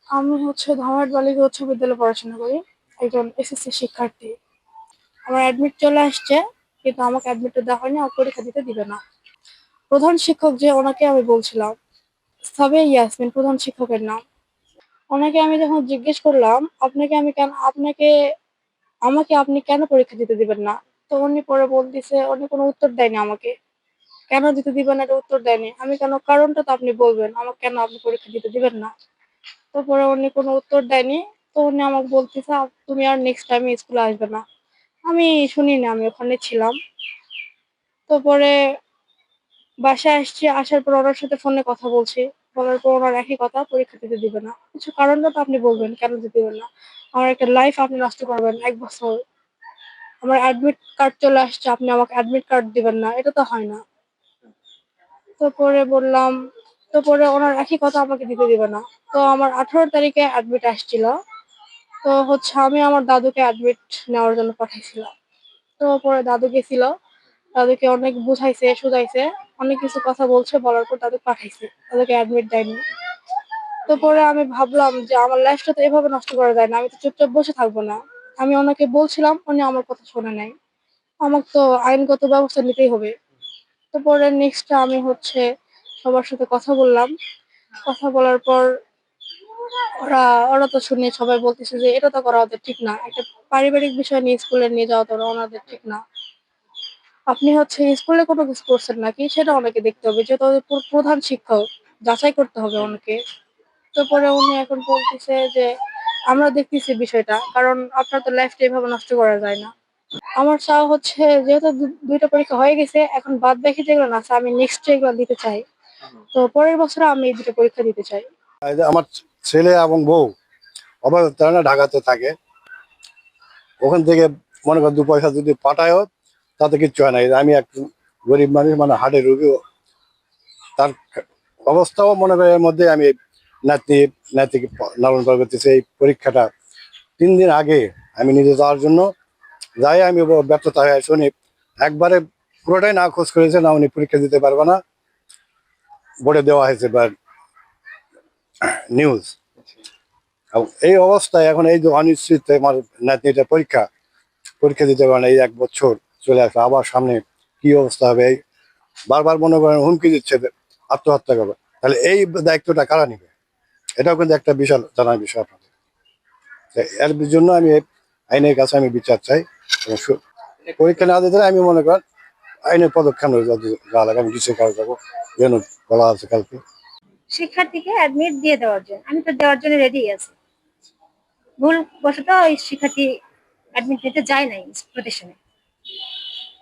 আমি ধর্মঘট বালিকা উচ্চ বিদ্যালয়ে পড়াশোনা করি। একজন এসএসসি শিক্ষার্থী। আমার অ্যাডমিট চলে আসছে, কিন্তু আমাকে অ্যাডমিটটা দেওয়া হয়নি, আমার পরীক্ষা দিতে দিবে না। প্রধান শিক্ষক যে ওনাকে আমি বলছিলাম, সাবিয়া ইয়াসমিন প্রধান শিক্ষকের নাম। ওনাকে আমি যখন জিজ্ঞেস করলাম, আমাকে আপনি কেন পরীক্ষা দিতে দিবেন না? তো উনি পরে বলতেছে, উনি কোনো উত্তর দেয়নি আমাকে। কেন দিতে দিবেন না এটা উত্তর দেয়নি। আমি কেন কারণটা তো আপনি বলবেন, আমাকে কেন আপনি পরীক্ষা দিতে দিবেন না? তারপরে উনি কোনো উত্তর দেয়নি। তো উনি আমাকে বলতেছে, তুমি আর নেক্সট টাইম স্কুলে আসবে না। আমি শুনিনি, আমি ওখানে ছিলাম। তো পরে বাসায় আসছি, আসার পর ওনার সাথে ফোনে কথা বলছি। বলার পর ওনার একই কথা, পরীক্ষা দিতে দিবে না। কিছু কারণটা তো আপনি বলবেন কেন দিতে দিবেন না। আমার একটা লাইফ আপনি নষ্ট করবেন 1 বছর। আমার অ্যাডমিট কার্ড চলে আসছে, আপনি আমাকে অ্যাডমিট কার্ড দিবেন না, এটা তো হয় না। তো পরে বললাম, তো পরে ওনার একই কথা, আমাকে দিতে দিবে না। তো আমার 18 তারিখে অ্যাডমিট আসছিল। তো আমি আমার দাদুকে অ্যাডমিট নেওয়ার জন্য পাঠাইছিলাম। তো পরে দাদু গেছিল। দাদুকে অনেক বুঝাইছে, শুধাইছে। অনেক কিছু কথা বলছে, বলার পর দাদু পাঠাইছে। দাদুকে অ্যাডমিট দেয়নি। তো পরে আমি ভাবলাম যে আমার লাইফটা তো এভাবে নষ্ট করা যায় না। আমি তো চুপচাপ বসে থাকবো না। আমি ওনাকে বলছিলাম, উনি আমার কথা শোনে নাই। আমাকে তো আইনগত ব্যবস্থা নিতেই হবে। তো পরে নেক্সট আমি সবার সাথে কথা বললাম। কথা বলার পর ওরা ওরা তো শুনে সবাই বলতেছে যে এটা তো করা ওদের ঠিক না। একটা পারিবারিক বিষয় নিয়ে স্কুলে নিয়ে যাওয়া তো ওনাদের ঠিক না। আপনি স্কুলে কোনো কিছু করছেন নাকি সেটা ওনাকে দেখতে হবে, যেহেতু ওদের প্রধান শিক্ষক, যাচাই করতে হবে ওনাকে। তো পরে উনি এখন বলতেছে যে আমরা দেখতেছি বিষয়টা, কারণ আপনার তো লাইফটা এভাবে নষ্ট করা যায় না। আমার চাওয়া যেহেতু দুইটা পরীক্ষা হয়ে গেছে, এখন বাদ বাকি যেগুলো না আছে আমি নেক্সট এগুলো দিতে চাই। তো পরের বছর আমি এই দুটো পরীক্ষা দিতে চাই। এই যে আমার ছেলে এবং বউ অভাব তারা ঢাকাতে থাকে। ওখান থেকে মনে করেন 2 পয়সা যদি পাঠায়ও তাতে কিচ্ছু হয় না। এই যে আমি এক গরিব মানুষ, মানে হার্টের রোগী। তার অবস্থাও মনে করেন এর মধ্যে আমি নাতি নাতিকে লালন পালন করতেছি। এই পরীক্ষাটা 3 দিন আগে আমি নিজে যাওয়ার জন্য যাই, আমি ব্যর্থতা হয়ে শুনি একবারে পুরোটাই না খোঁজ করেছে না, উনি পরীক্ষা দিতে পারবে না, বোর্ডে দেওয়া হয়েছে বা নিউজ। এই অবস্থায় এখন এই যে অনিশ্চিত আমার নাতনিটা পরীক্ষা পরীক্ষা দিতে পারে না, এই 1 বছর চলে আসে, আবার সামনে কি অবস্থা হবে। এই বারবার মনে করেন হুমকি দিচ্ছে যে আত্মহত্যা করবে। তাহলে এই দায়িত্বটা কারা নিবে? এটাও কিন্তু একটা বিশাল জানার বিষয় আপনাদের। এর জন্য আমি আইনের কাছে আমি বিচার চাই। এবং পরীক্ষা না দিতে আমি মনে করেন আইনের পদক্ষেপ যা লাগে আমি কিছু কাজ যাবো, যেন বলা আছে কালকে। শিক্ষার্থীকে অ্যাডমিট দিয়ে দেওয়ার জন্য আমি তো দেওয়ার জন্য রেডি আছি। ভুল বশত ওই শিক্ষার্থী অ্যাডমিট নিতে যায় নাই প্রতিষ্ঠানে।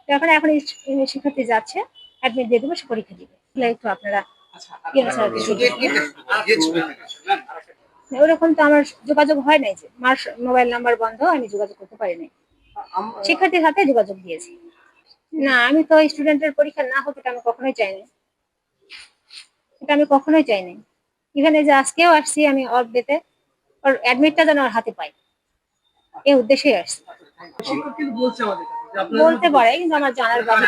তো এখন এই শিক্ষার্থী যাচ্ছে, অ্যাডমিট দিয়ে দেবো, সে পরীক্ষা দিবে। একটু আপনারা ওরকম তো আমার যোগাযোগ হয় নাই, যে মার মোবাইল নাম্বার বন্ধ, আমি যোগাযোগ করতে পারি নাই। শিক্ষার্থীর হাতে যোগাযোগ দিয়েছি। না, আমি তো স্টুডেন্টের পরীক্ষা না হোক এটা আমি কখনোই চাইনি। এখানে যে আজকেও আসছি আমি অফ ডেতে, ওর অ্যাডমিটটা যেন ওর হাতে পাই, এই উদ্দেশ্যেই আসছি। বলতে পারে, কিন্তু আমার জানার বাইরে।